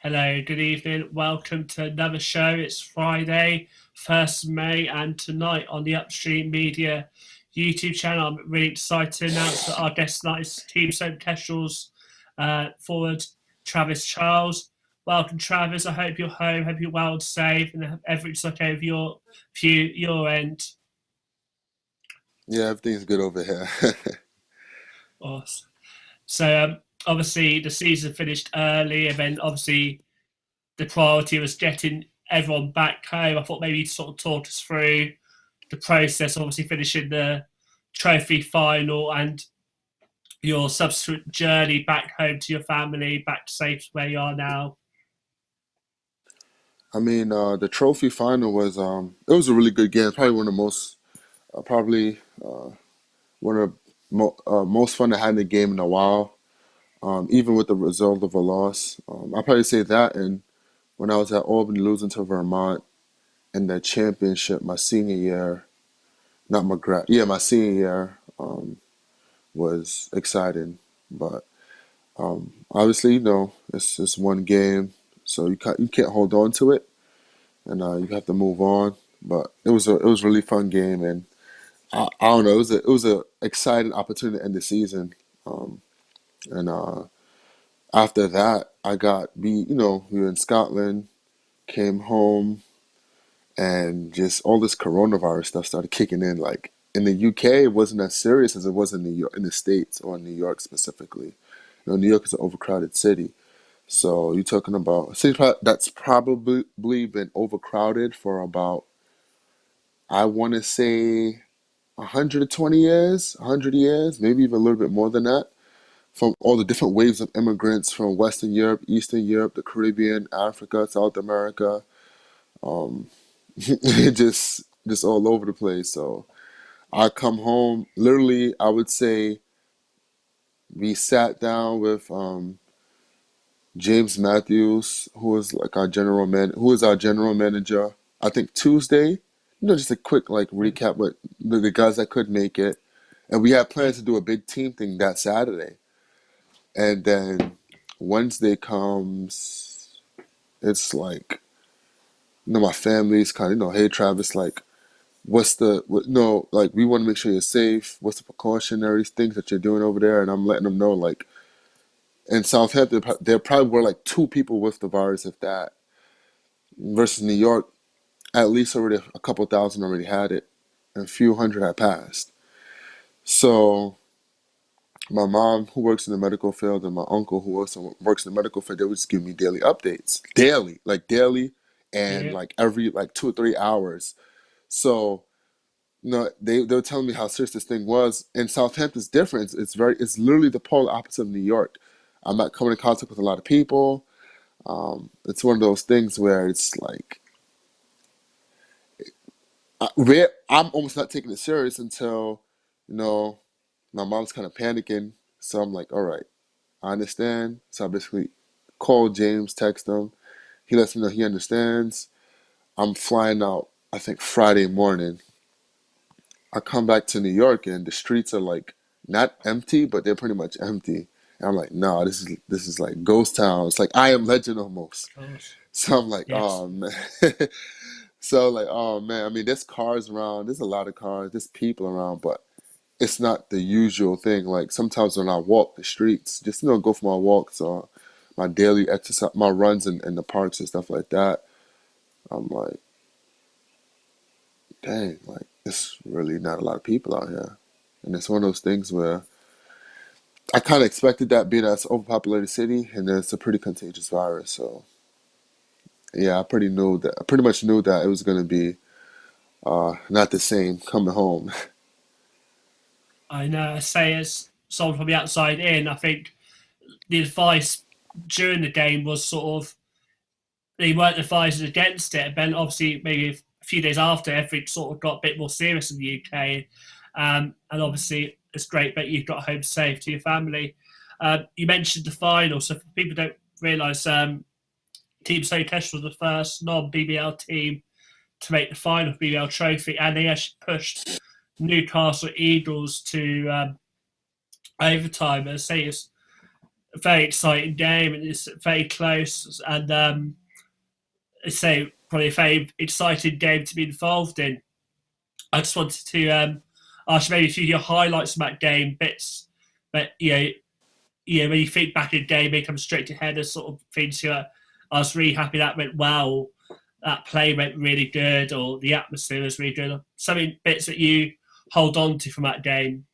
Hello, good evening. Welcome to another show. It's Friday, 1st of May, and tonight on the Upstreamedia YouTube channel, I'm really excited to announce that our guest tonight is Team Soap Kestrel's forward, Travis Charles. Welcome, Travis. I hope you're home, hope you're well and safe, and everything's okay with your end. Yeah, everything's good over here. Awesome. So, obviously, the season finished early, and then obviously the priority was getting everyone back home. I thought maybe you'd sort of talk us through the process, obviously finishing the trophy final and your subsequent journey back home to your family, back to safe where you are now. The trophy final was it was a really good game. Probably one of the most probably one of the most fun I had in the game in a while. Even with the result of a loss, I probably say that. And when I was at Albany losing to Vermont in the championship my senior year, not my grad, yeah, my senior year was exciting. But obviously, it's one game, so you can't hold on to it, and you have to move on. But it was a really fun game, and I don't know, it was a exciting opportunity to end the season. And after that, we were in Scotland, came home, and just all this coronavirus stuff started kicking in. Like in the UK, it wasn't as serious as it was in New York, in the States, or in New York specifically. New York is an overcrowded city. So you're talking about a city that's probably been overcrowded for about, I want to say, 120 years, 100 years, maybe even a little bit more than that, from all the different waves of immigrants from Western Europe, Eastern Europe, the Caribbean, Africa, South America, just all over the place. So I come home, literally, I would say we sat down with James Matthews, who is our general manager. I think Tuesday, just a quick like recap with the guys that could make it, and we had Yeah, plans to do a big team thing that Saturday. And then Wednesday comes, it's like, my family's kind of, hey Travis, like, like we want to make sure you're safe. What's the precautionary things that you're doing over there? And I'm letting them know, like, in Southampton, there probably were like two people with the virus, if that, versus New York, at least already a couple thousand already had it, and a few hundred had passed. So my mom, who works in the medical field, and my uncle, who also works in the medical field, they would just give me daily updates, daily, and yeah, like every like 2 or 3 hours. So they were telling me how serious this thing was. And Southampton's different. It's literally the polar opposite of New York. I'm not coming in contact with a lot of people. It's one of those things where it's like I'm almost not taking it serious until you know my mom's kind of panicking. So I'm like, all right, I understand. So I basically call James, text him. He lets me know he understands. I'm flying out, I think Friday morning. I come back to New York and the streets are like not empty, but they're pretty much empty. And I'm like, no, this is like ghost town. It's like I Am Legend almost. of course. So I'm like, Yes. oh man. So like, oh man. I mean, there's cars around. There's a lot of cars. There's people around, but it's not the usual thing. Like sometimes when I walk the streets, just go for my walks or my daily exercise, my runs in the parks and stuff like that. I'm like, dang, like it's really not a lot of people out here. And it's one of those things where I kind of expected that being an overpopulated city, and it's a pretty contagious virus. So yeah, I pretty much knew that it was going to be not the same coming home. I know. I say as someone from the outside in, I think the advice during the game was sort of they weren't advised against it. But obviously, maybe a few days after, everything sort of got a bit more serious in the UK. And obviously, it's great that you've got home safe to your family. You mentioned the final, so for people who don't realise, Team Stoke was the first non-BBL team to make the final BBL trophy, and they actually pushed Newcastle Eagles to overtime. I say it's a very exciting game, and it's very close. And so probably a very exciting game to be involved in. I just wanted to ask maybe a few of your highlights from that game, bits, but when you think back in the game, it comes straight to head as sort of things. I was really happy that went well. That play went really good, or the atmosphere was really good. Something bits that you hold on to from that game.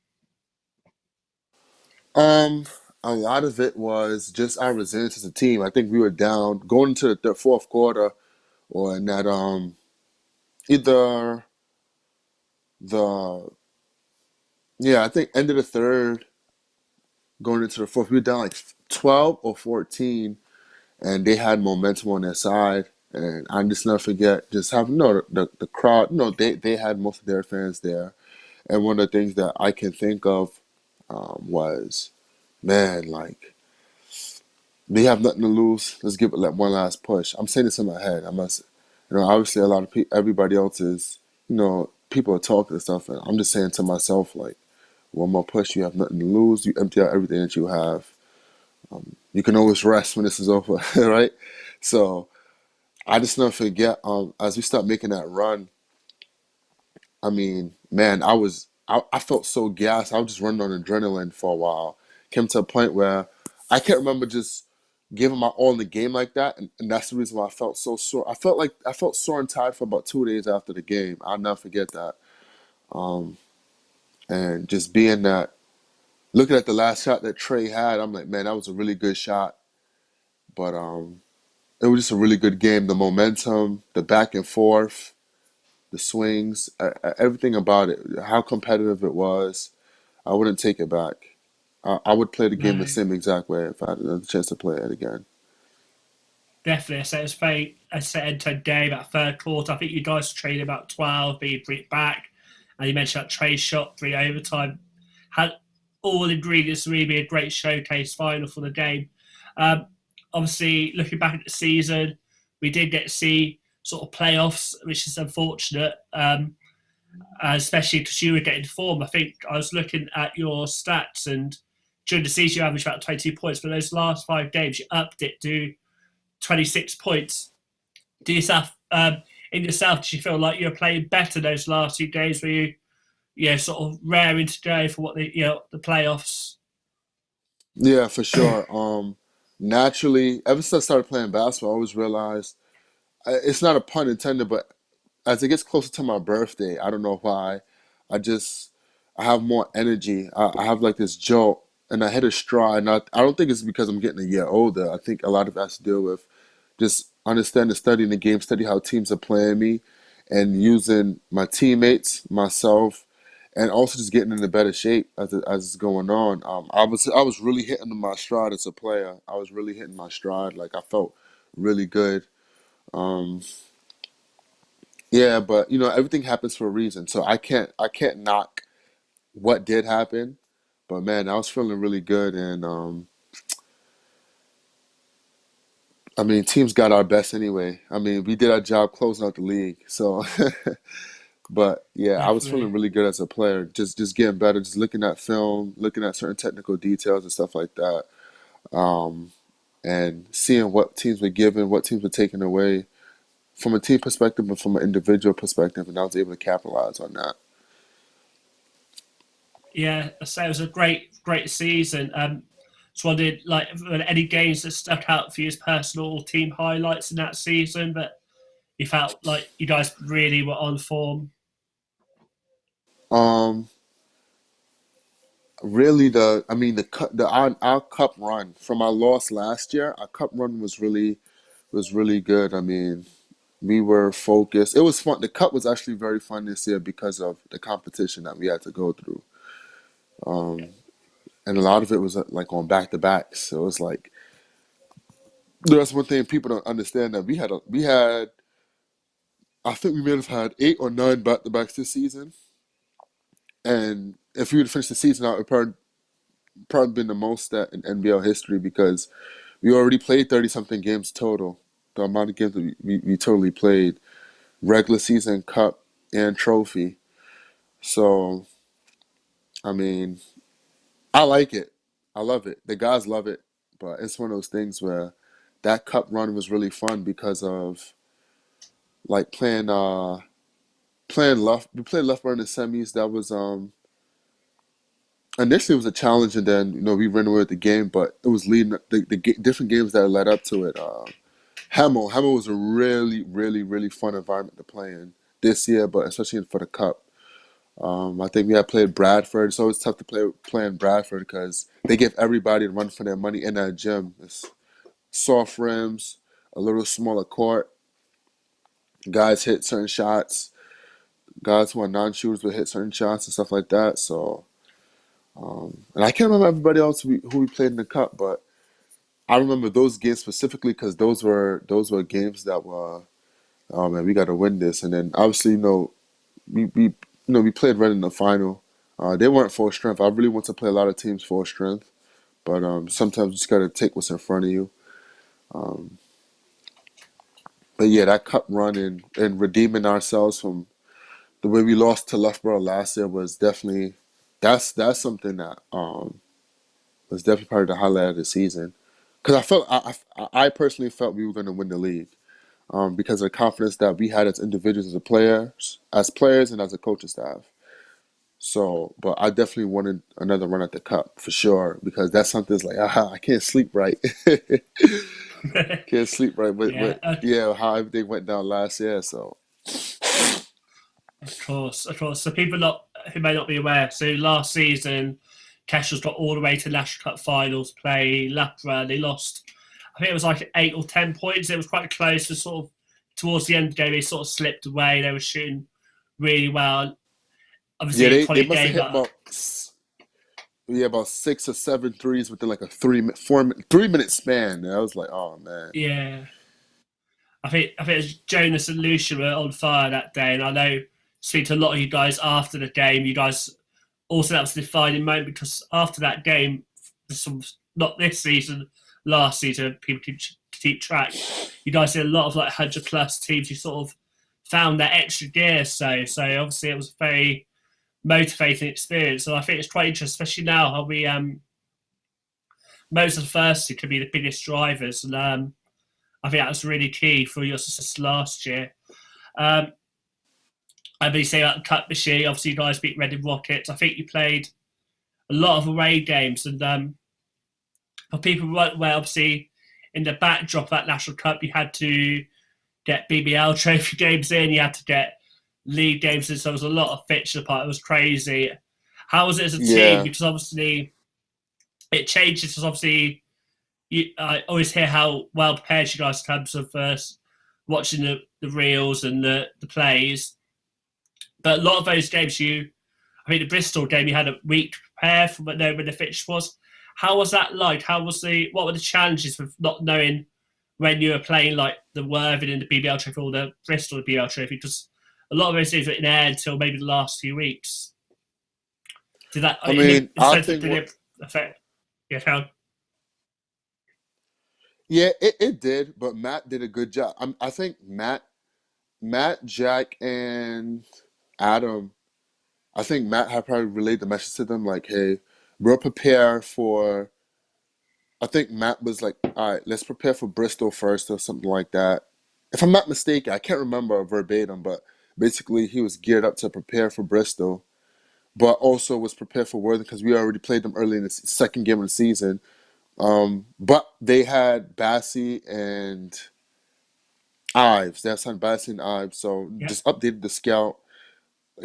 Um, a lot of it was just our resilience as a team. I think we were down going into the fourth quarter, or in that either the yeah, I think end of the third, going into the fourth, we were down like 12 or 14, and they had momentum on their side. And I just never forget just having no the crowd. No, they had most of their fans there, and one of the things that I can think of was, man, like they have nothing to lose. Let's give it like one last push. I'm saying this in my head. I must, obviously a lot of people, everybody else is, people are talking and stuff, and I'm just saying to myself like, one more push. You have nothing to lose. You empty out everything that you have. You can always rest when this is over, right? So I just never forget. As we start making that run, I mean, man, I felt so gassed. I was just running on adrenaline for a while. Came to a point where I can't remember just giving my all in the game like that, and that's the reason why I felt so sore. I felt sore and tired for about 2 days after the game. I'll never forget that. Um, and just being that, looking at the last shot that Trey had, I'm like, man, that was a really good shot. But it was just a really good game. The momentum, the back and forth, the swings, everything about it, how competitive it was. I wouldn't take it back. I would play the game the No, same exact way if I had a chance to play it again. definitely. So it was very a set into game at third quarter. I think you guys traded about 12, but you bring it back. And you mentioned that Trey shot, three overtime. Had all ingredients to really be a great showcase final for the game. Um, Obviously, looking back at the season, we did get to see sort of playoffs, which is unfortunate, especially because you were getting form. I think I was looking at your stats, and during the season, you averaged about 22 points, but those last 5 games, you upped it to 26 points. Do yourself in yourself? Did you feel like you were playing better those last 2 games? Were you, sort of raring to go for what the playoffs? Yeah, for sure. Naturally, ever since I started playing basketball, I always realized it's not a pun intended, but as it gets closer to my birthday, I don't know why, I just I have more energy. I have like this jolt, and I hit a stride. And I don't think it's because I'm getting a year older. I think a lot of it has to deal with just understanding, studying the game, study how teams are playing me, and using my teammates, myself, and also just getting in a better shape as it's going on. I was really hitting my stride as a player. I was really hitting my stride. Like I felt really good. Um, yeah, but everything happens for a reason. So I can't knock what did happen. But man, I was feeling really good, and I mean, teams got our best anyway. I mean, we did our job closing out the league. So, but yeah, I was feeling Definitely. really good as a player. Just getting better, just looking at film, looking at certain technical details and stuff like that, um, and seeing what teams were giving, what teams were taking away from a team perspective and from an individual perspective, and I was able to capitalize on that. Yeah, I say it was a great season. So I did like were there any games that stuck out for you as personal or team highlights in that season that you felt like you guys really were on form? Um, Really, I mean, our cup run from our loss last year, our cup run was really good. I mean, we were focused. It was fun. The cup was actually very fun this year because of the competition that we had to go through, and a lot of it was like on back to backs. So it was like that's one thing people don't understand that we had I think we may have had 8 or 9 back to backs this season, and if we would have finished the season out, it probably been the most that in NBL history because we already played 30 something games total. The amount of games that we totally played, regular season, cup, and trophy. So, I mean, I like it. I love it. The guys love it. but it's one of those things where that cup run was really fun because of like playing left. We played left in the semis. That was initially it was a challenge, and then we ran away with the game. But it was leading different games that led up to it. Hamill was a really really really fun environment to play in this year, but especially for the cup. I think we had played Bradford. It's always tough to play in Bradford because they give everybody a run for their money in that gym. It's soft rims, a little smaller court. Guys hit certain shots. Guys who are non-shooters will hit certain shots and stuff like that. So, and I can't remember everybody else who we played in the cup, but I remember those games specifically because those were games that were, oh man, we got to win this. And then obviously, we played Red in the final. They weren't full strength. I really want to play a lot of teams full strength, but sometimes you just got to take what's in front of you. Um, but yeah, that cup run and redeeming ourselves from the way we lost to Loughborough last year was definitely that's something that was definitely part of the highlight of the season. Because I personally felt we were going to win the league because of the confidence that we had as individuals, as players, and as a coaching staff. So, but I definitely wanted another run at the cup for sure because that's something that's like I can't sleep right, can't sleep right Yeah, with yeah how everything went down last year. So of course, of course. So people not who may not be aware, so last season, Cashels got all the way to National Cup finals, play Loughborough. They lost, I think it was like 8 or 10 points. It was quite close. To sort of towards the end of the game, they sort of slipped away. They were shooting really well. yeah, Obviously, it they probably must have gave hit up. about 6 or 7 threes within like a 3 minute span. And I was like, oh man, Yeah, I think it was Jonas and Lucia were on fire that day, and I know speak to a lot of you guys after the game. You guys also that was the defining moment because after that game, not this season, last season, people keep track. You guys did a lot of like 100+ teams. You sort of found that extra gear. So obviously it was a very motivating experience. So I think it's quite interesting, especially now how we most of the first two could be the biggest drivers, and I think that was really key for your success last year. Um, I really say about the Cup this year. Obviously, you guys beat Reading Rockets. I think you played a lot of away games, and for people where obviously in the backdrop of that National Cup, you had to get BBL trophy games in, you had to get league games in, so there was a lot of fixture part. It was crazy. How was it as a team? yeah. Because obviously it changes. Because obviously I always hear how well prepared you guys come to first watching the reels and the plays. But a lot of those games, I mean, the Bristol game, you had a week to prepare for but knowing when the fixture was. How was that like? What were the challenges with not knowing when you were playing like the Worthing in the BBL trophy or the Bristol BBL trophy? Because a lot of those things were in air until maybe the last few weeks. Did that I in mean, a I sense that think did what it affect? Yeah, how? yeah it did, but Matt did a good job. I think Matt, Jack, and Adam. I think Matt had probably relayed the message to them like, hey, we'll prepare for. I think Matt was like, all right, let's prepare for Bristol first or something like that. If I'm not mistaken, I can't remember verbatim, but basically he was geared up to prepare for Bristol, but also was prepared for Worthing because we already played them early in the second game of the season. But they had Bassie and Ives. They had signed Bassie and Ives, so Yeah, just updated the scout,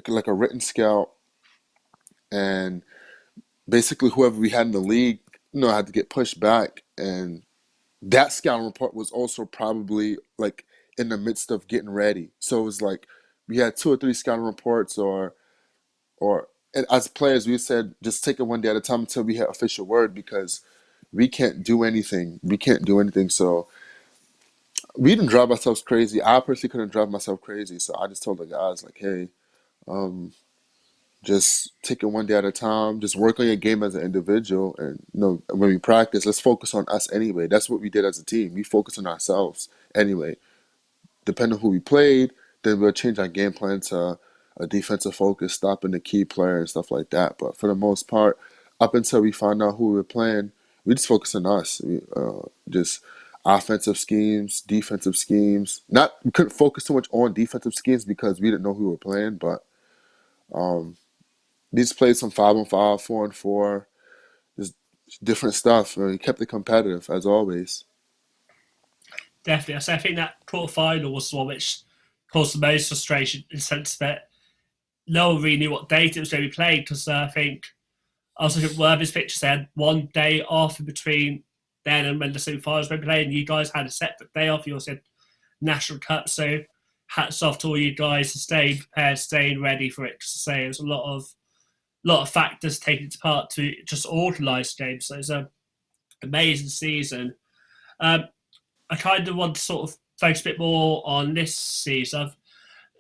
like a written scout, and basically whoever we had in the league, had to get pushed back. And that scouting report was also probably like in the midst of getting ready. So it was like we had 2 or 3 scouting reports, or and as players we said just take it one day at a time until we had official word because we can't do anything. We can't do anything. So we didn't drive ourselves crazy. I personally couldn't drive myself crazy. So I just told the guys like, hey, um, just take it one day at a time. Just work on your game as an individual, and when we practice, let's focus on us anyway. That's what we did as a team. We focused on ourselves anyway. Depending on who we played, then we'll change our game plan to a defensive focus, stopping the key player and stuff like that. But for the most part, up until we found out who we were playing, We just focus on us. Just offensive schemes, defensive schemes. Not we couldn't focus too much on defensive schemes because we didn't know who we were playing, but we just played some 5-on-5, 4-on-4, just different stuff. We kept it competitive as always. Definitely. I think that quarter final was the one which caused the most frustration in the sense that no one really knew what date it was going to be played because I think I was looking at Worthy's pictures. They had one day off in between then and when the semi-finals were played, and you guys had a separate day off. You also had National Cup, so hats off to all you guys for staying prepared, staying ready for it. To say there's a lot of factors taken into part to just organise games. So it's an amazing season. Um, I kind of want to sort of focus a bit more on this season.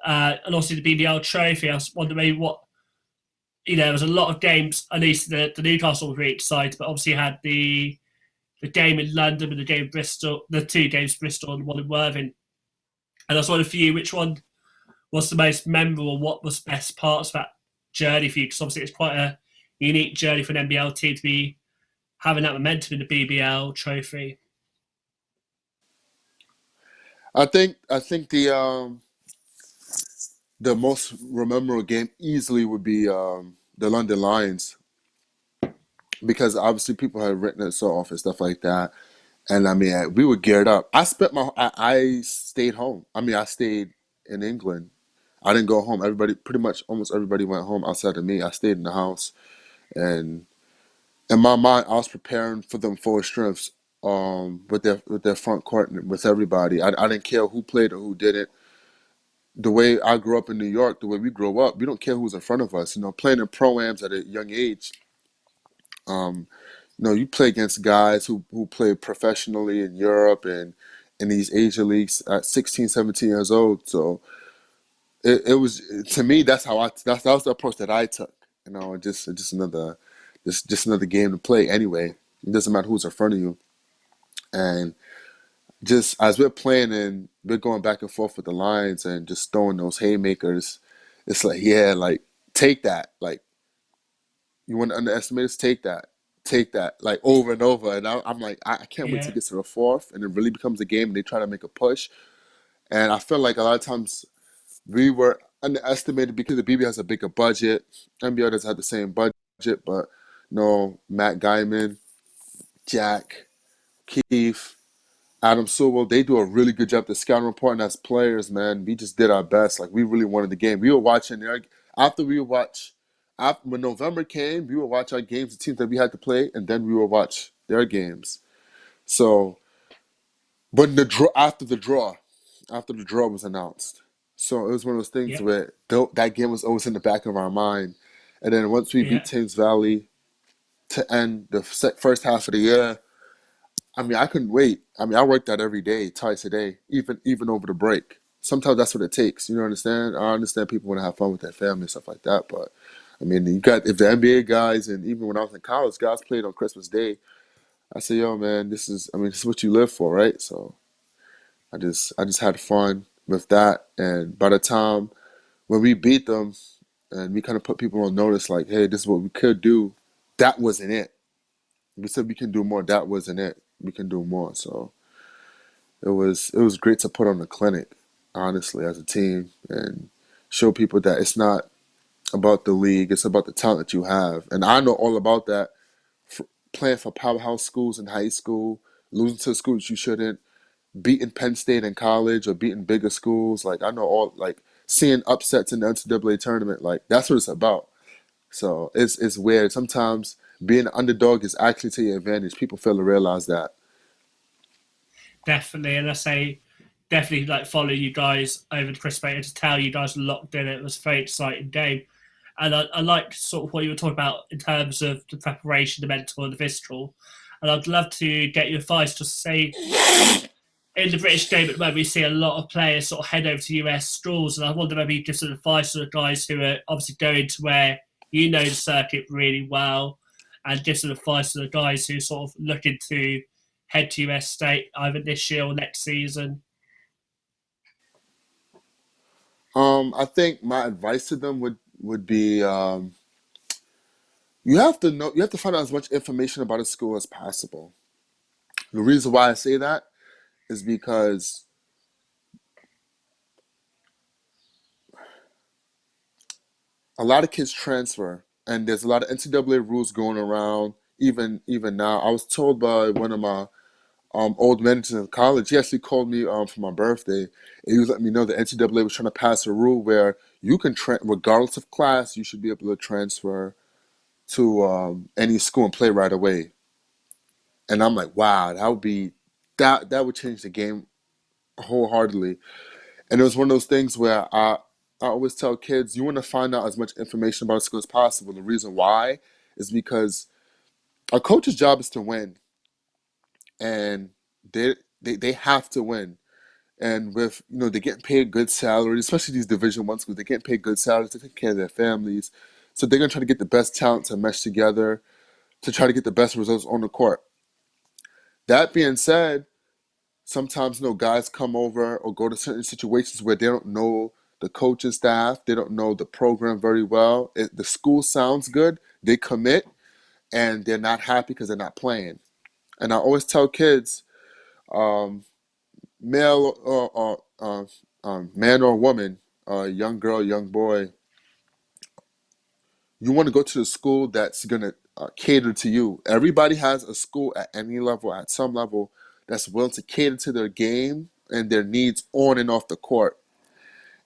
And also the BBL trophy. I was wondering maybe what there was a lot of games. At least the Newcastle were really excited, but obviously you had the game in London and the game in Bristol, the two games in Bristol and one in Worthing. And I was wondering for you, which one was the most memorable? What was the best parts of that journey for you? Because obviously it's quite a unique journey for an NBL team to be having that momentum in the BBL trophy. I think the most memorable game easily would be the London Lions because obviously people had written us off and stuff like that. And I mean, we were geared up. I stayed home. I mean, I stayed in England. I didn't go home. Everybody, pretty much almost everybody went home outside of me. I stayed in the house. And in my mind, I was preparing for them full strengths with their front court and with everybody. I didn't care who played or who didn't. The way I grew up in New York, the way we grow up, we don't care who's in front of us. Playing in pro-ams at a young age, um, you play against guys who play professionally in Europe and in these Asia leagues at 16, 17 years old. So it was to me that was the approach that I took. Just another game to play anyway. It doesn't matter who's in front of you. And just as we're playing and we're going back and forth with the lines and just throwing those haymakers, it's like yeah, like take that, like you want to underestimate us? Take that, like over and over. And I'm like, I can't wait to Yeah, get to the fourth, and it really becomes a game, and they try to make a push. And I feel like a lot of times we were underestimated because the BB has a bigger budget. NBL doesn't have the same budget, but no, Matt Guyman, Jack, Keith, Adam Sewell, they do a really good job. The scouting report and as players, man, we just did our best. Like we really wanted the game. We were watching after we would watch after when November came, we would watch our games, the teams that we had to play, and then we would watch their games. So, but after the draw was announced, so it was one of those things yeah, where that game was always in the back of our mind. And then once we beat yeah. Thames Valley to end the first half of the year, I mean, I couldn't wait. I mean, I worked out every day, twice a day, even over the break. Sometimes that's what it takes. You know, understand? I understand people want to have fun with their family and stuff like that, but I mean, you got if the NBA guys and even when I was in college, guys played on Christmas Day. I say, yo, man, this is what you live for, right? So I just had fun with that, and by the time when we beat them and we kind of put people on notice, like, hey, this is what we could do. That wasn't it. We said we can do more. That wasn't it. We can do more. So it was great to put on the clinic, honestly, as a team and show people that it's not about the league, it's about the talent you have. And I know all about that. Playing for powerhouse schools in high school, losing to schools you shouldn't, beating Penn State in college or beating bigger schools. Like I know all like seeing upsets in the NCAA tournament. Like that's what it's about. So it's weird. Sometimes being an underdog is actually to your advantage. People fail to realize that. Definitely. And I say, definitely like follow you guys over the Christmas break to tell you guys locked in. It was a very exciting game. And I like sort of what you were talking about in terms of the preparation, the mental, and the physical. And I'd love to get your advice just to say in the British game at the moment, we see a lot of players sort of head over to US schools. And I wonder maybe you give some advice to the guys who are obviously going to where you know the circuit really well and give some advice to the guys who sort of looking to head to US State either this year or next season. I think my advice to them would be you have to find out as much information about a school as possible. The reason why I say that is because a lot of kids transfer, and there's a lot of NCAA rules going around. Even now, I was told by one of my old managers in college. He actually called me for my birthday, and he was letting me know the NCAA was trying to pass a rule where you can, regardless of class, you should be able to transfer to any school and play right away. And I'm like, wow, that would change the game wholeheartedly. And it was one of those things where I always tell kids, you want to find out as much information about a school as possible. The reason why is because a coach's job is to win, and they have to win. And with they're getting paid good salaries, especially these Division One schools, they're getting paid good salaries to take care of their families. So they're gonna try to get the best talent to mesh together to try to get the best results on the court. That being said, sometimes guys come over or go to certain situations where they don't know the coaching staff, they don't know the program very well. The school sounds good, they commit, and they're not happy because they're not playing. And I always tell kids, um, male or man or woman, young girl, young boy, you want to go to the school that's gonna cater to you. Everybody has a school at any level, at some level, that's willing to cater to their game and their needs on and off the court.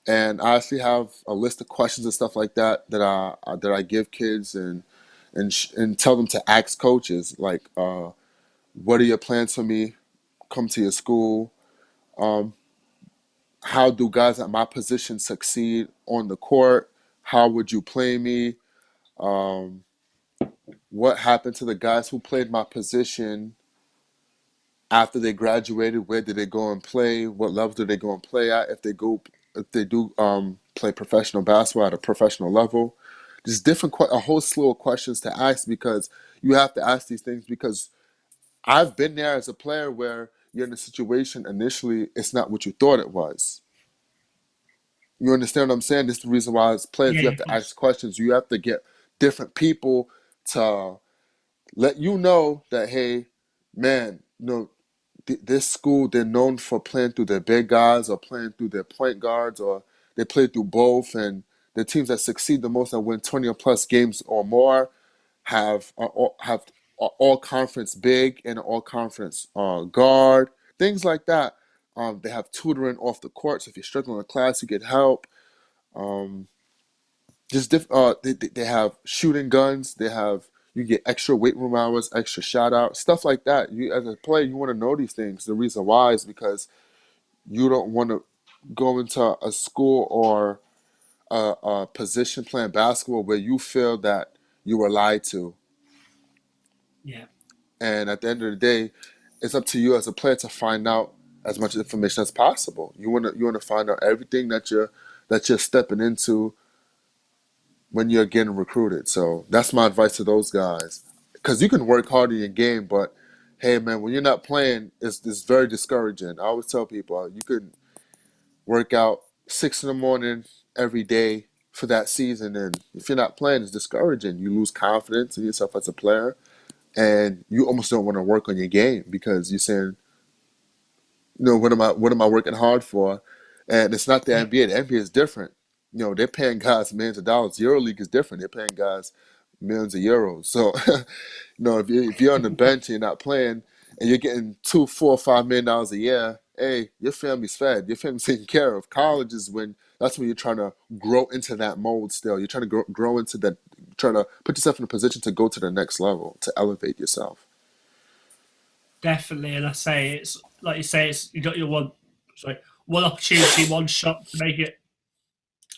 And I actually have a list of questions and stuff like that that I give kids and tell them to ask coaches like, what are your plans for me? Come to your school. Um, how do guys at my position succeed on the court? How would you play me? Um, what happened to the guys who played my position after they graduated? Where did they go and play? What level did they go and play at? If they do play professional basketball at a professional level, there's a whole slew of questions to ask because you have to ask these things because I've been there as a player where you're in a situation initially it's not what you thought it was. You understand what I'm saying? This is the reason why as players you Yeah, have of to ask course. questions. You have to get different people to let you know that hey, man, this school they're known for playing through their big guys or playing through their point guards or they play through both, and the teams that succeed the most and win 20 or plus games or more have all conference big and all conference guard, things like that. They have tutoring off the court, so if you're struggling in class, you get help. Um, they have shooting guns. You get extra weight room hours, extra shot out, stuff like that. You as a player, you want to know these things. The reason why is because you don't want to go into a school or a position playing basketball where you feel that you were lied to. Yeah, And at the end of the day, it's up to you as a player to find out as much information as possible. You want to find out everything that you're stepping into when you're getting recruited. So that's my advice to those guys. Because you can work hard in your game, but hey, man, when you're not playing, it's very discouraging. I always tell people you can work out 6 in the morning every day for that season, and if you're not playing, it's discouraging. You lose confidence in yourself as a player, and you almost don't want to work on your game because you're saying, what am I working hard for? And it's not the yeah, NBA. The NBA is different. They're paying guys millions of dollars. EuroLeague is different. They're paying guys millions of euros. So, if you're on the bench and you're not playing and you're getting two, $4, $5 million a year, hey, your family's fed. Your family's taken care of. College is that's when you're trying to grow into that mold still. You're trying to grow into that, trying to put yourself in a position to go to the next level, to elevate yourself. definitely. And I say it's like you say, it's you got your one opportunity, one shot to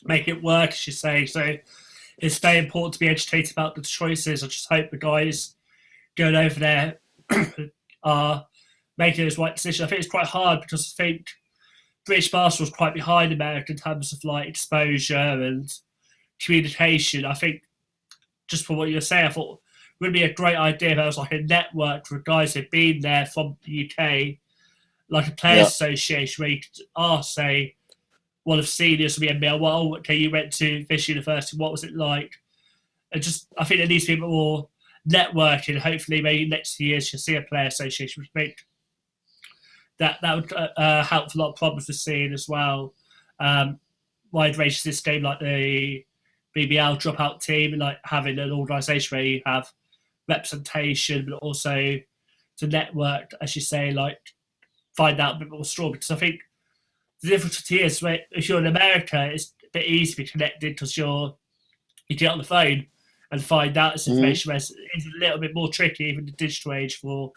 make it work, as you say. So it's very important to be educated about the choices. I just hope the guys going over there are making those right decisions. I think it's quite hard because I think British basketball is quite behind America in terms of like exposure and communication. I think just from what you were saying, I thought it would be a great idea if there was like a network for guys who've been there from the UK, like a players Yeah. association where you could ask, say, one of seniors from the NBA, well, okay, you went to this university, what was it like? I think there needs to be more networking. Hopefully, maybe next few years you'll see a player association, which make that would help a lot of problems we're seeing as well. Wide range this game, like the BBL dropout team, and like having an organisation where you have representation, but also to network, as you say, like find out a bit more strong. Because I think the difficulty is if you're in America, it's a bit easy to be connected because you get on the phone and find out this Hmm. information. Whereas it's a little bit more tricky, even the digital age for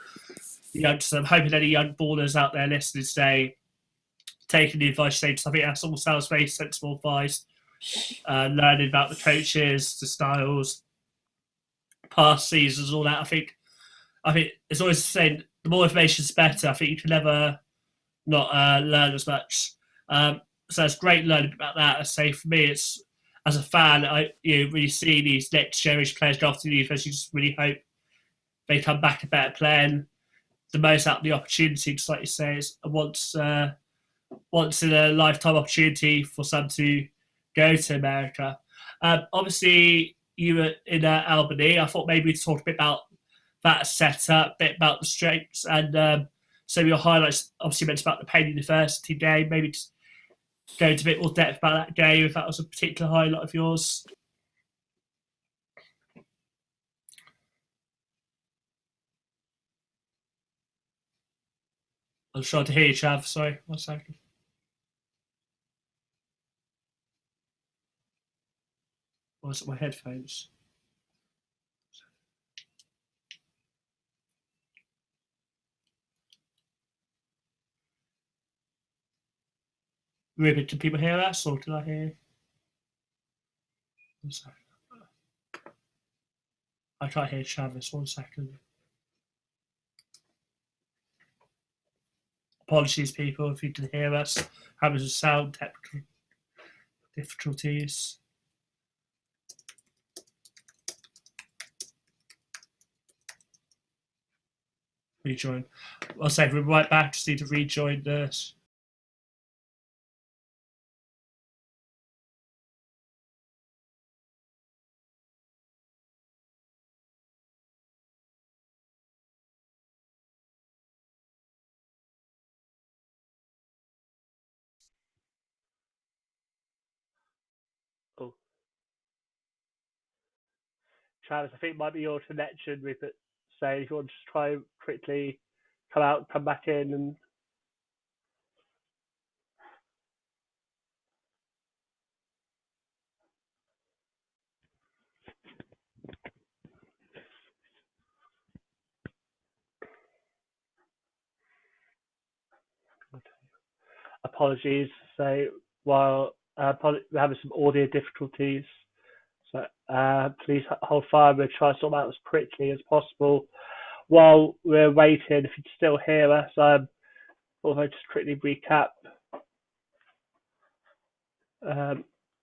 the youngsters. I'm hoping any young ballers out there listening today taking the advice you say. I think that's all sounds very sensible advice. Learning about the coaches, the styles, past seasons, all that. I think it's always the same. The more information is better. I think you can never not learn as much. So it's great learning about that. I say for me, it's as a fan, really see these next generation players go off to the university. You just really hope they come back a better player and the most out of the opportunity. Just like you say, it's once in a lifetime opportunity for some to go to America. Obviously, you were in Albany. I thought maybe we'd talk a bit about that setup, a bit about the strengths, and some of your highlights. Obviously, you mentioned about the Penn University game. Maybe just go into a bit more depth about that game, if that was a particular highlight of yours. I'm trying to hear you, Chav. Sorry, 1 second. Was it my headphones? Ruben, did people hear us, or did I hear? 1 second. I can't hear Travis. 1 second. Apologies, people, if you did hear us. Having some sound technical difficulties. Rejoin. I'll say we're right back. Just need to rejoin this. Oh, Travis, I think it might be your connection with it. Say if you want to try and quickly come out, come back in, and apologies. So while we're having some audio difficulties, so please hold fire. We'll try to sort that out as quickly as possible. While we're waiting, if you can still hear us, I'll just quickly recap.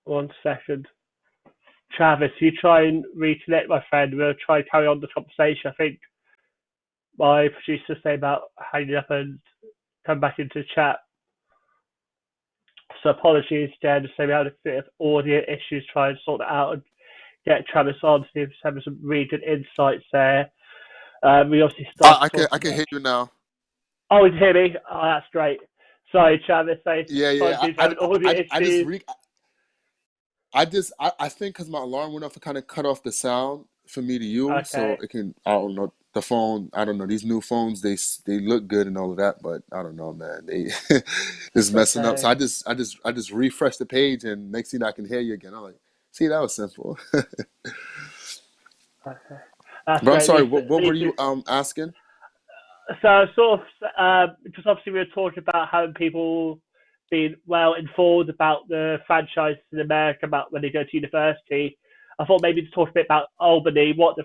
1 second. Travis, you try and reconnect, my friend. We'll try and carry on the conversation. I think my producer say about hanging up and come back into the chat. So apologies, Jen. So we had a bit of audio issues trying to sort that out and get Travis on. See if he's having some really good insights there. We obviously started talking I can about. hear you now. Oh, you can hear me? Oh, that's great. Sorry, Travis. Yeah, yeah. Apologies, having audio I just issues. I think because my alarm went off, it kind of cut off the sound for me to use, so Okay, it can. I don't know the phone. I don't know these new phones. They look good and all of that, but I don't know, man. They just that's messing up. So okay. I just refreshed the page, and next thing I can hear you again. I'm like, see, that was simple. Okay. That's But I'm great. sorry. At What were least you it's asking? so sort of because obviously we were talking about having people being well informed about the franchises in America about when they go to university. I thought maybe to talk a bit about Albany, what the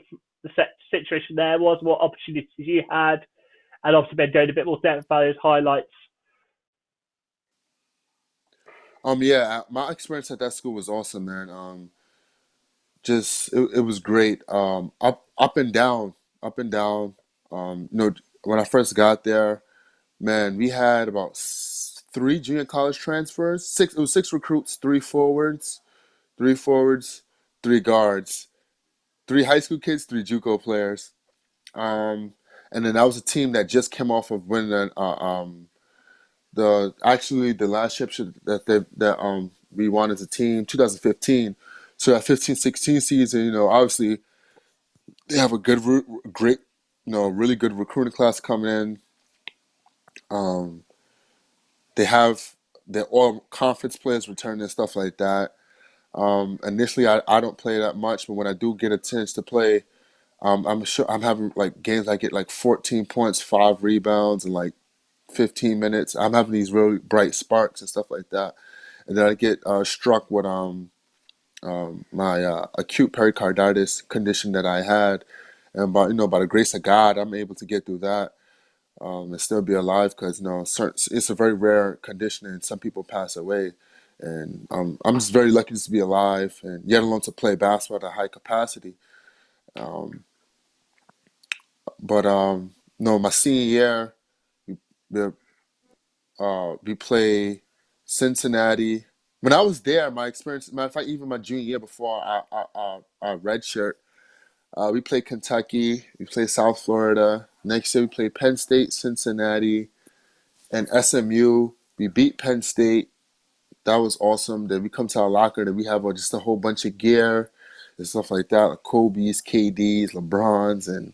situation there was, what opportunities you had, and obviously then going a bit more depth about those highlights. Yeah, my experience at that school was awesome, man. Just it was great. Up and down, up and down. When I first got there, man, we had about three junior college transfers. Six. It was six recruits, three forwards, three guards. three high school kids, three JUCO players. Um, and then that was a team that just came off of winning the last championship that we won as a team, 2015. So that 15-16 season, obviously they have a great, really good recruiting class coming in. Um, they have their all conference players returning and stuff like that. Initially, I don't play that much, but when I do get a chance to play, I'm sure I'm having like games I get like 14 points, 5 rebounds, and like 15 minutes. I'm having these really bright sparks and stuff like that, and then I get struck with my acute pericarditis condition that I had, and by the grace of God, I'm able to get through that and still be alive because it's a very rare condition, and some people pass away. And I'm just very lucky just to be alive, and yet alone to play basketball at a high capacity. Um, but no, my senior year, we, we play Cincinnati. When I was there, my experience, matter of fact, even my junior year before our red shirt, we played Kentucky, we played South Florida. Next year, we played Penn State, Cincinnati, and SMU. We beat Penn State. That was awesome. Then we come to our locker, and we have just a whole bunch of gear and stuff like that, like Kobe's, KD's, LeBron's, and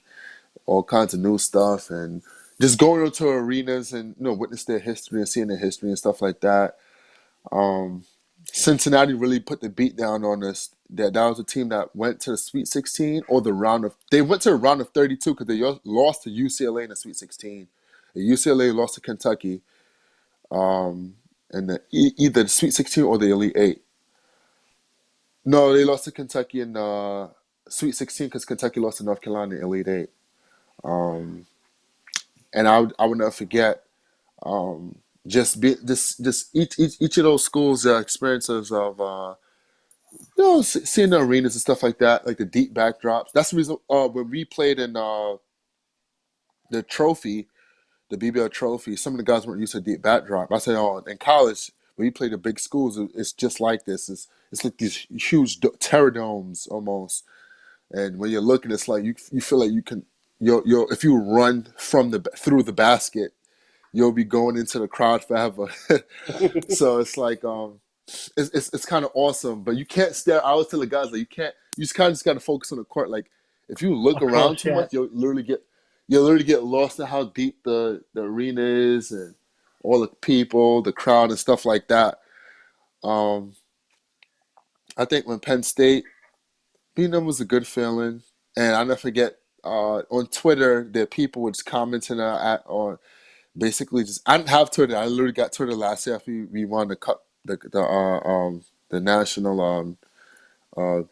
all kinds of new stuff. And just going into arenas and witness their history and seeing their history and stuff like that. Um, Cincinnati really put the beat down on us. That was a team that went to the Sweet 16 or the round of. They went to the round of 32 because they lost to UCLA in the Sweet 16. And UCLA lost to Kentucky, um, in either the Sweet 16 or the Elite Eight. No, they lost to Kentucky in the Sweet 16 because Kentucky lost to North Carolina in the Elite Eight. Um, and I would never forget just each of those schools' experiences of seeing the arenas and stuff like that, like the deep backdrops. That's the reason when we played in the trophy, the BBL trophy, some of the guys weren't used to deep backdrop. I said, oh, in college when you play the big schools, it's just like this. It's like these huge terror domes almost, and when you're looking, it's like you feel like you can. If you run through the basket, you'll be going into the crowd forever. So it's like it's kind of awesome, but you can't stare. I always tell the guys like you can't. You just got to focus on the court. Like if you look Of around course, too yeah. much, you'll literally get lost in how deep the arena is and all the people, the crowd, and stuff like that. Um, I think when Penn State beating them was a good feeling, and I never forget. On Twitter, there people was commenting on basically just I didn't have Twitter. I literally got Twitter last year after we won the cup, the national uh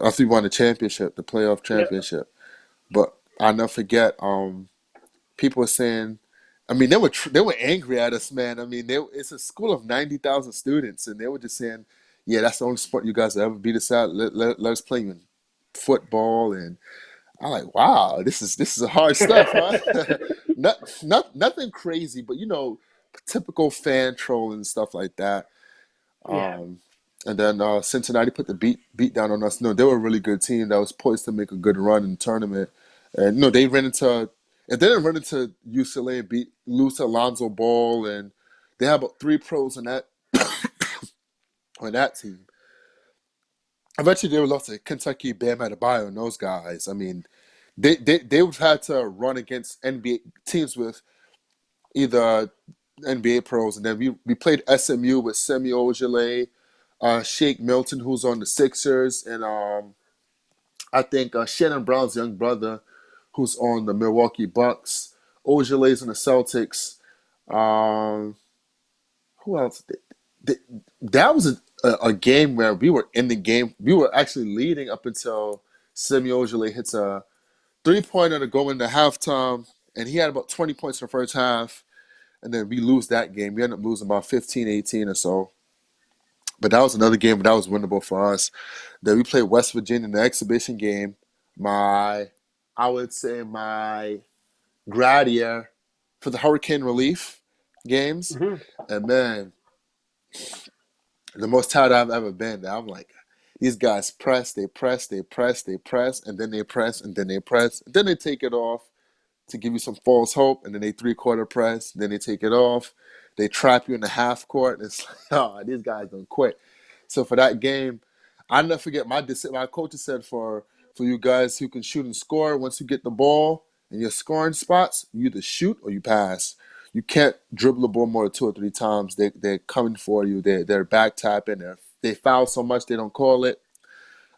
after we won the championship, the playoff Yeah. championship. But I never forget people were saying, I mean they were angry at us, man. I mean it's a school of 90,000 students, and they were just saying, yeah, that's the only sport you guys will ever beat us at. Let us play you in football. And I'm like, wow, this is a hard stuff, huh? Nothing crazy, but typical fan trolling and stuff like that. Yeah. Um, and then Cincinnati put the beat down on us. No, they were a really good team that was poised to make a good run in the tournament. And no, they ran into if they didn't run into UCLA and lose to Alonzo Ball, and they had about three pros on that team. Eventually, they were lost to Kentucky, Bam Adebayo, and those guys. I mean, they would have had to run against NBA teams with either NBA pros, and then we played SMU with Semi Ojeleye, Shake Milton, who's on the Sixers, and I think Shannon Brown's young brother, who's on the Milwaukee Bucks. Ojeleye's on the Celtics. Um, who else? That was a game where we were in the game. We were actually leading up until Semi Ojeleye hits a 3-pointer to go into halftime, and he had about 20 points in the first half, and then we lose that game. We end up losing about 15, 18 or so. But that was another game that was winnable for us. Then we played West Virginia in the exhibition game. I would say my grad year for the hurricane relief games. Hmm. And man, the most tired I've ever been. I'm like, These guys press, they press, they press, they press, and then they press, and then they press, and then they take it off to give you some false hope, and then they three-quarter press, then they take it off. They trap you in the half court. And it's like, oh, these guys don't quit. So for that game, I never forget my coach said for you guys who can shoot and score, once you get the ball in your scoring spots, you either shoot or you pass. You can't dribble the ball more than two or three times. They're coming for you. They're back tapping. They foul so much they don't call it.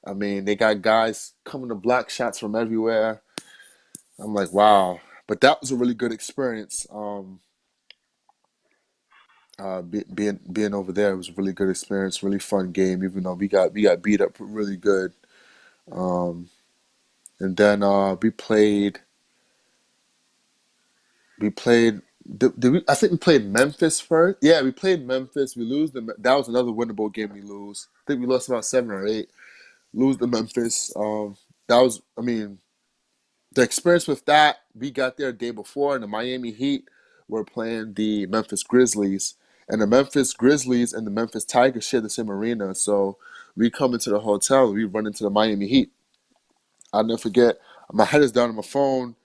I mean, they got guys coming to block shots from everywhere. I'm like, wow. But that was a really good experience. Being over there, it was a really good experience, really fun game. Even though we got beat up really good, and then we played. Did we? I think we played Memphis first. Yeah, we played Memphis. We lose the. That was another winnable game. We lose. I think we lost about 7 or 8. Lose to Memphis. That was. I mean, the experience with that, we got there a day before, and the Miami Heat were playing the Memphis Grizzlies. And the Memphis Grizzlies and the Memphis Tigers share the same arena. So we come into the hotel, we run into the Miami Heat. I'll never forget, my head is down on my phone,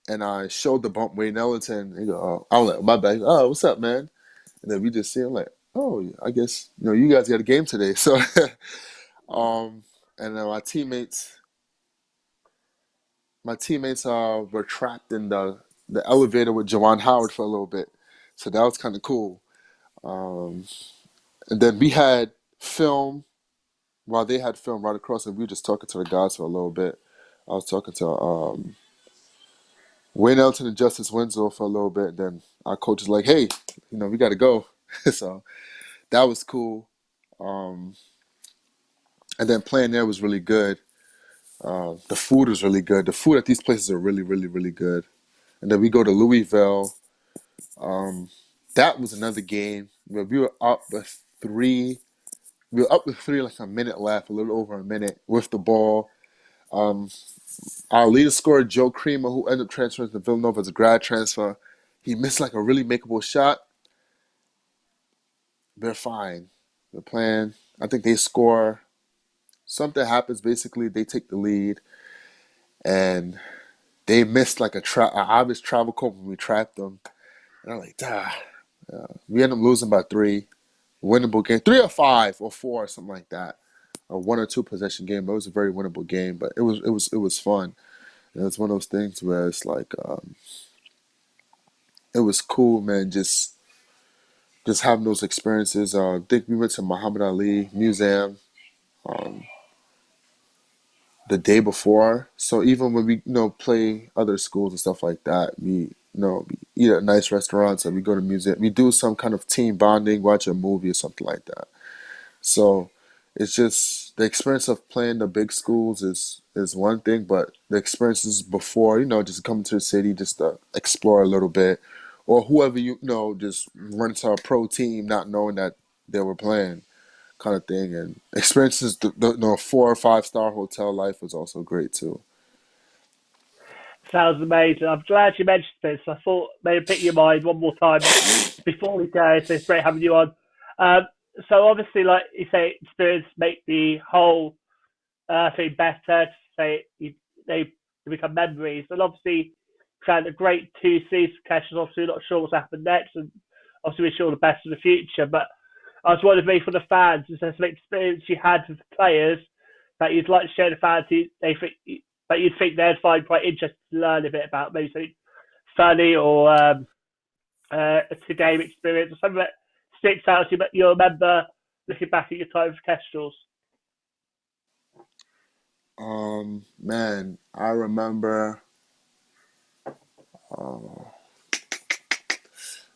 and I showed the bump Wayne Ellington. He go, oh, I was like, my bad. Oh, what's up, man? And then we just see him like, oh, I guess you guys got a game today. So, um, and then my teammates were trapped in the elevator with Jawan Howard for a little bit, so that was kind of cool. Um, and then we had film while they had film right across, and we were just talking to the guys for a little bit. I was talking to Wayne Elton and Justice Winslow for a little bit. Then our coach is like, "Hey, we got to go." So that was cool. Um, and then playing there was really good. The food was really good. The food at these places are really, really, really good. And then we go to Louisville. Um, that was another game where we were up with three. We were up with three, like a minute left, a little over a minute with the ball. Um, our leader scorer, Joe Creamer, who ended up transferring to Villanova as a grad transfer, he missed like a really makeable shot. They're fine. They're playing. I think they score. Something happens. Basically, they take the lead, and they missed like an obvious travel call when we trapped them. And I'm like, ah. We end up losing by 3. Winnable game, 3 or 5 or 4, something like that. A 1 or 2 possession game. But it was a very winnable game, but it was fun. And it's one of those things where it's like it was cool, man. Just having those experiences. I think we went to Muhammad Ali Museum um, the day before. So even when we play other schools and stuff like that, we eat at nice restaurants and we go to museum. We do some kind of team bonding, watch a movie or something like that. So it's just the experience of playing the big schools is one thing, but the experiences before, just coming to the city just to explore a little bit, or whoever just run to a pro team not knowing that they were playing, kind of thing, and experiences. The 4 or 5 star hotel life was also great too. Sounds amazing. I'm glad you mentioned this. I thought maybe pick your mind one more time before we go. So it's great having you on. Um, so obviously, like you say, experience make the whole thing better. To say they become memories, and obviously, we've had a great 2 seasons. Obviously, not sure what's happened next, and obviously, wish you all the best in the future. But I was wondering, maybe for the fans, is there some experience you had with the players that you'd like to share with the fans? They think that you'd think they'd find quite interesting to learn a bit about, maybe something funny or a game experience or something that sticks out to you, but you'll remember looking back at your time with Kestrels. Man, I remember. Uh,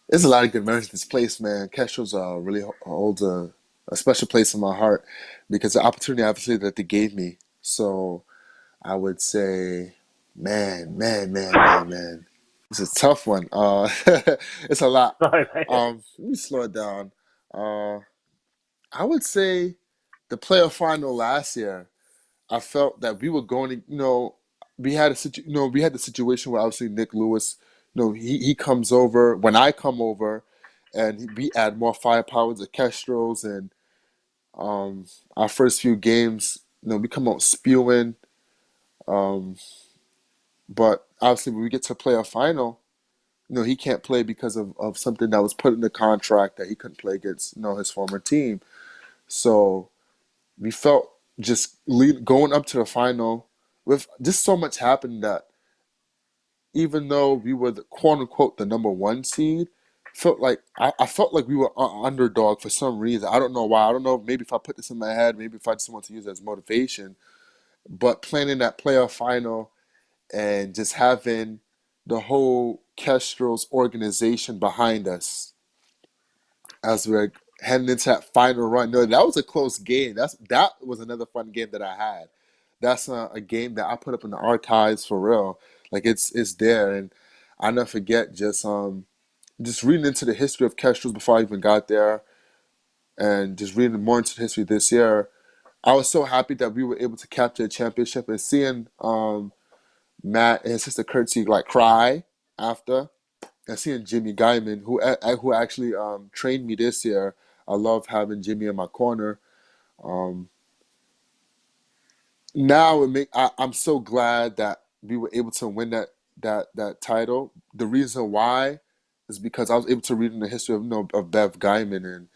there's a lot of good memories of this place, man. Kestrel's really holds a special place in my heart because the opportunity, obviously, that they gave me. So I would say, man, man, man, man, man. It's a tough one. It's a lot. Sorry, mate. Let me slow it down. Uh, I would say the playoff final last year. I felt that we were going to, we had the situation where obviously Nick Lewis, he comes over when I come over, and we add more firepower to Kestrels, and Our first few games, we come out spewing. Um, but obviously, when we get to play a final, he can't play because of something that was put in the contract that he couldn't play against, his former team. So we felt just going up to the final with just so much happened that even though we were the quote unquote the number one seed, felt like I felt like we were underdog for some reason. I don't know why. I don't know. Maybe if I put this in my head, maybe if I just want to use it as motivation. But playing in that playoff final and just having the whole Kestrel's organization behind us as we're heading into that final run. No, that was a close game. That was another fun game that I had. That's a game that I put up in the archives for real. Like it's there, and I never forget just reading into the history of Kestrels before I even got there, and just reading more into the history this year. I was so happy that we were able to capture a championship and seeing Matt and his sister Curtsy like cry after, and seeing Jimmy Guyman, who actually trained me this year. I love having Jimmy in my corner. Um, Now I'm so glad that we were able to win that title. The reason why is because I was able to read in the history of of Bev Guyman, and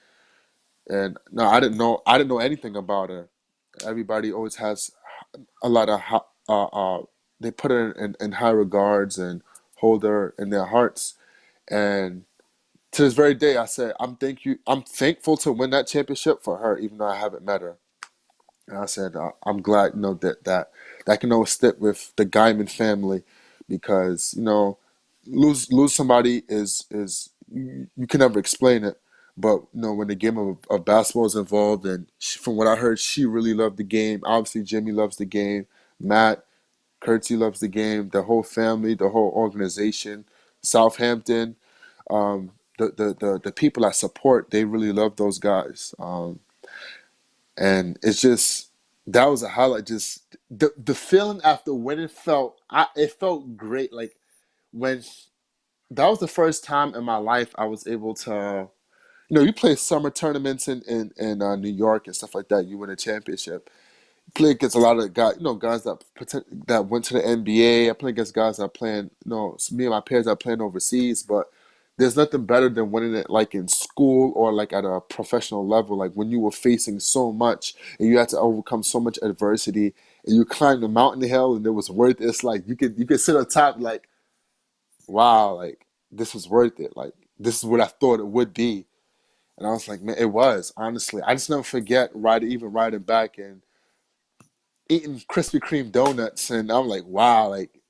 no, I didn't know anything about her. Everybody always has a lot of they put her in high regards and hold her in their hearts. And to this very day, I said I'm thankful to win that championship for her, even though I haven't met her. And I said, I'm glad, that can always stick with the Guyman family because, lose somebody is you can never explain it. But, when the game of basketball is involved, and from what I heard, she really loved the game. Obviously, Jimmy loves the game. Matt, Curtsy loves the game. The whole family, the whole organization, Southampton, the people I support, they really love those guys. And it's just that was a highlight. Just the feeling after winning it felt great. Like when that was the first time in my life I was able to, you play summer tournaments in New York and stuff like that. You win a championship. Play against a lot of guys, guys that went to the NBA. I play against guys that playing, me and my peers are playing overseas, but there's nothing better than winning it like in school or like at a professional level. Like when you were facing so much and you had to overcome so much adversity and you climbed the mountain hill and it was worth it. It's like you could sit on top like, wow, like this was worth it. Like this is what I thought it would be. And I was like, man, it was, honestly. I just never forget riding back and eating Krispy Kreme donuts, and I'm like, wow, like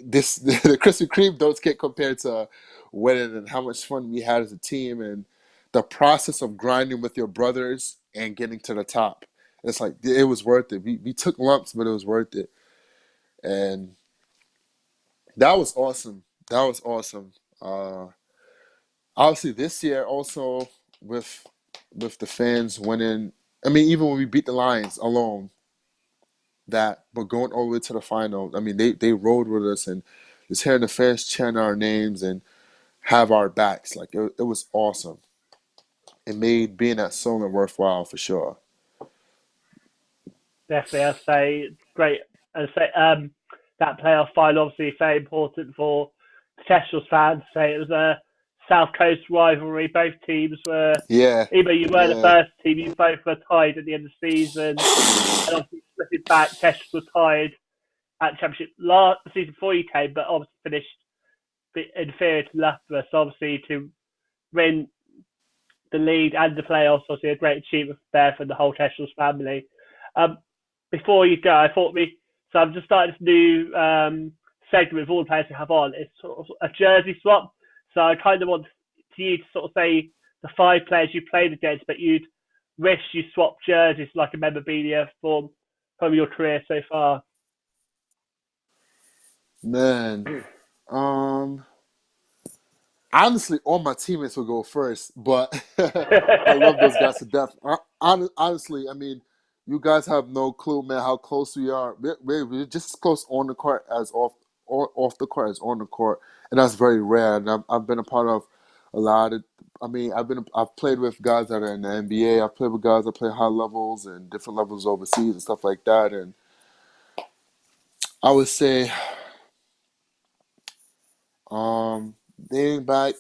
this the Krispy Kreme donuts can't compare to winning and how much fun we had as a team and the process of grinding with your brothers and getting to the top. It's like it was worth it. We took lumps, but it was worth it, and that was awesome. That was awesome. Uh, Obviously, this year also with with the fans winning. I mean, even when we beat the Lions alone, but going all the way to the final, I mean, they rode with us and just hearing the fans chant our names and have our backs, like it was awesome. It made being at Solon worthwhile for sure. Definitely, I'd say great. I'd say that playoff final obviously very important for Kestrel's fans. Say it was a South Coast rivalry. Both teams were, Yeah, even though you were the yeah, first team, you both were tied at the end of the season. And obviously, flipping back, Kestrel was tied at the championship last season before you came, but obviously finished inferior to Loughborough. So obviously to win the league and the playoffs, obviously a great achievement there for the whole Kestrel's family. Um, Before you go, I thought so I'm just starting this new segment with all the players we have on. It's sort of a jersey swap. So I kind of want you to sort of say the 5 players you played against, but you'd wish you swapped jerseys like a memorabilia from your career so far. man. Um, Honestly, all my teammates will go first, but I love those guys to death. Honestly, I mean, you guys have no clue, man, how close we are. We're just as close on the court as off the court as on the court, and that's very rare. And I've been a part of a lot of I mean, I've played with guys that are in the NBA. I've played with guys that play high levels and different levels overseas and stuff like that. And I would say, dating back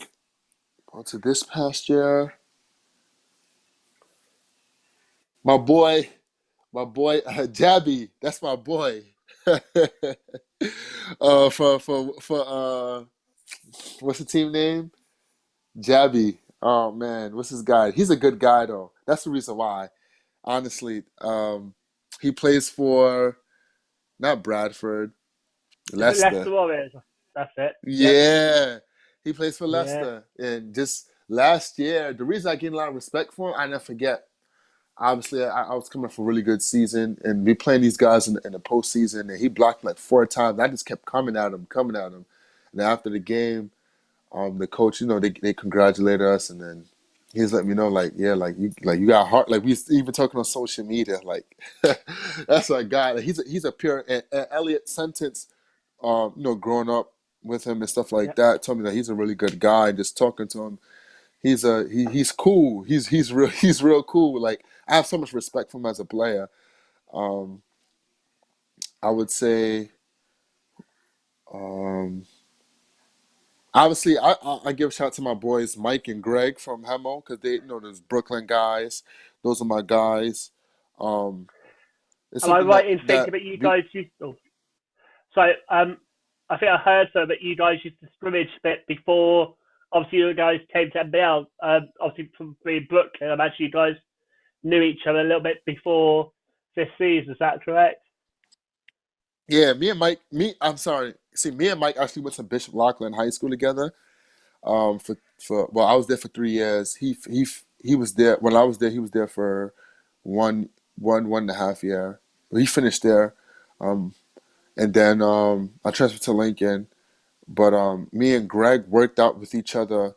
to this past year, my boy, Jabby, that's my boy. For what's the team name? Jabby. Oh man, what's his guy? He's a good guy though. That's the reason why. Honestly, he plays for not Bradford, Is it Leicester. Leicester Warriors? That's it. Yep. Yeah, he plays for Yeah. Leicester. And just last year, the reason I gained a lot of respect for him, I never forget. Obviously, I was coming for a really good season, and we playing these guys in the postseason, and he blocked like 4 times. I just kept coming at him, coming at him. And after the game, the coach, they congratulated us, and then he's letting me know, like, yeah, like you got heart. Like we even talking on social media, like that's my guy. Like, he's a pure. And Elliot Sentence, growing up with him and stuff like Yep. that, told me that he's a really good guy. Just talking to him, he's cool. He's real he's real cool. Like I have so much respect for him as a player. Um, I would say, um, obviously, I give a shout out to my boys Mike and Greg from Hemo because they, those Brooklyn guys. Those are my guys. Um, it's Am I something right in thinking that that you we guys used? Oh, so I think I heard so that you guys used to scrimmage a bit before. Obviously, you guys came to NBL. Obviously, from being Brooklyn, I imagine you guys knew each other a little bit before this season. Is that correct? yeah, me and Mike me I'm sorry. See, me and Mike actually went to Bishop Loughlin High School together. For well, I was there for 3 years. He was there when I was there. He was there for one one and a half year. He finished there, um, and then I transferred to Lincoln. But me and Greg worked out with each other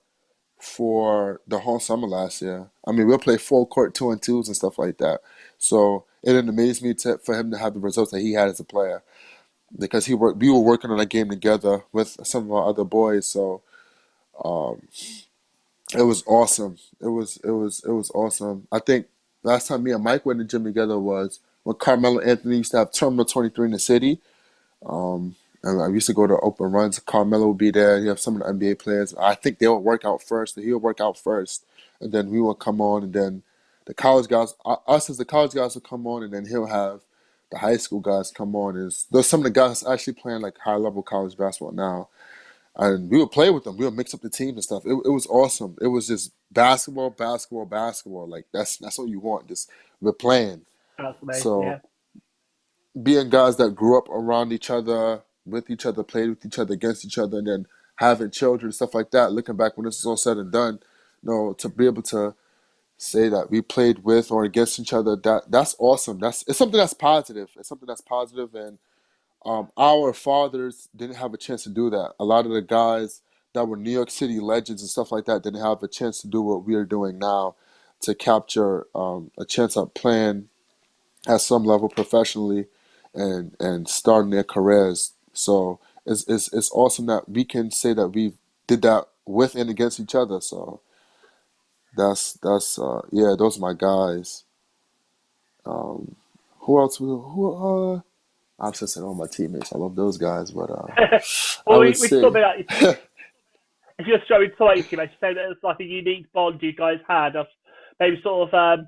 for the whole summer last year. I mean, we'll play full court 2-on-2s and stuff like that. So it didn't amaze me for him to have the results that he had as a player because we were working on a game together with some of our other boys. So um, it was awesome. It was awesome. I think last time me and Mike went to the gym together was when Carmelo Anthony used to have Terminal 23 in the city. Um, and I used to go to open runs. Carmelo would be there. You have some of the NBA players. I think they would work out first. He would work out first, and then we would come on, and then the college guys, us as the college guys, would come on, and then he'll have the high school guys come on. Is there's some of the guys actually playing like high level college basketball now, and we would play with them. We would mix up the teams and stuff. It was awesome. It was just basketball, basketball, basketball. Like that's what you want. Just we're playing. That's amazing. So Yeah. being guys that grew up around each other, with each other, played with each other, against each other, and then having children, stuff like that. Looking back when this is all said and done, to be able to say that we played with or against each other, that's awesome. It's something that's positive. It's something that's positive, and our fathers didn't have a chance to do that. A lot of the guys that were New York City legends and stuff like that didn't have a chance to do what we are doing now, to capture a chance at playing at some level professionally and starting their careers. So it's awesome that we can say that we did that with and against each other. So that's yeah, those are my guys. Um, who else? Who? I've just said all my teammates. I love those guys, but I well, would we talk say about if you're showing to like you say that it's like a unique bond you guys had. Of maybe sort of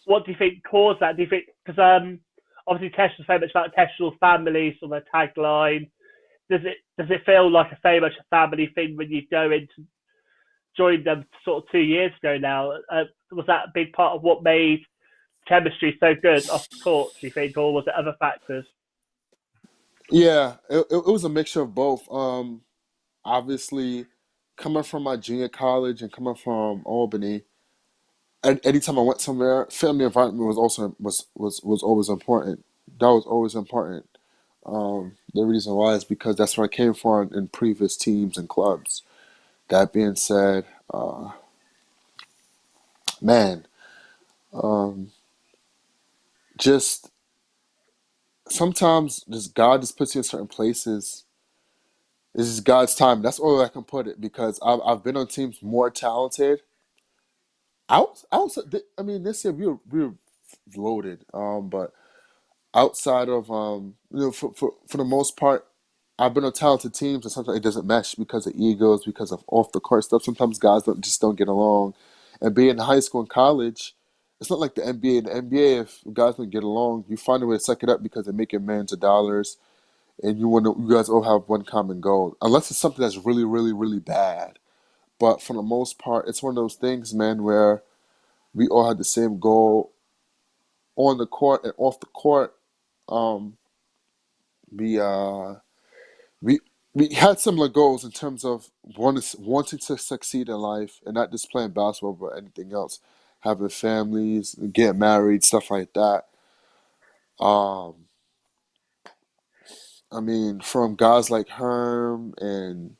what do you think caused that? Do you think because obviously Tesh was very much about Tesh's family, sort of a tagline. Does it feel like a very much a family thing when you go in to join them sort of 2 years ago now? Was that a big part of what made chemistry so good off the court? Do you think, or was it other factors? yeah, it was a mixture of both. Obviously, coming from my junior college and coming from Albany, anytime I went somewhere, family environment was also was always important. That was always important. The reason why is because that's where I came from in previous teams and clubs. That being said, man, um, just sometimes just God just puts you in certain places. It's just God's time. That's all I can put it because I've been on teams more talented. I mean, this year we were loaded. But outside of for the most part, I've been on talented teams, and sometimes it doesn't mesh because of egos, because of off the court stuff. Sometimes guys don't get along, and being in high school and college, it's not like the NBA. In the NBA, if guys don't get along, you find a way to suck it up because they're making millions of dollars, and you guys all have one common goal. Unless it's something that's really, really, really bad. But for the most part, it's one of those things, man, where we all had the same goal on the court and off the court. Um, we uh we we had similar goals in terms of wanting to succeed in life and not just playing basketball but anything else, having families, getting married, stuff like that. Um, I mean, from guys like Herm and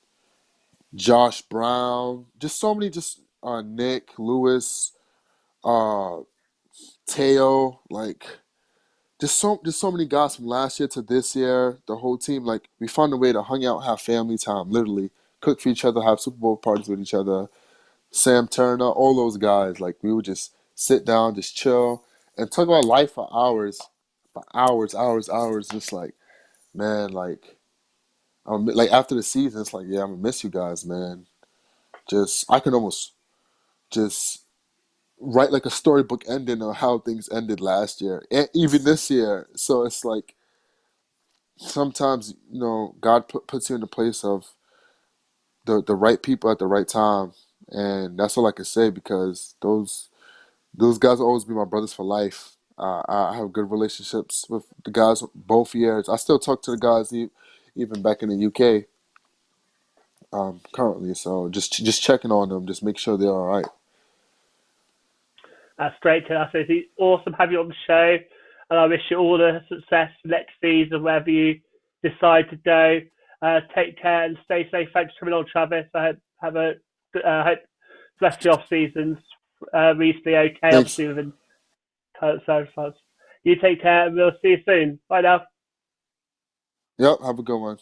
Josh Brown, just so many, just Nick Lewis, uh, Teo, like just so many guys from last year to this year. The whole team, like we found a way to hang out, have family time, literally cook for each other, have Super Bowl parties with each other. Sam Turner, all those guys, like we would just sit down, just chill, and talk about life for hours, hours, hours. Just like man, like after the season, it's like yeah, I'm gonna miss you guys, man. Just I can almost just write like a storybook ending of how things ended last year and even this year. So it's like sometimes God puts you in the place of the right people at the right time, and that's all I can say because those guys will always be my brothers for life. I have good relationships with the guys both years. I still talk to the guys even back in the UK currently. So just checking on them, just make sure they're all right. That's great, Ken. It's awesome to have you on the show, and I wish you all the success next season, wherever you decide to go. Take care and stay safe. Thanks for coming on, Travis. I hope hope the rest of the off season's reasonably okay, Thanks. obviously within current circumstances. You take care, and we'll see you soon. Bye now. Yep. Have a good one.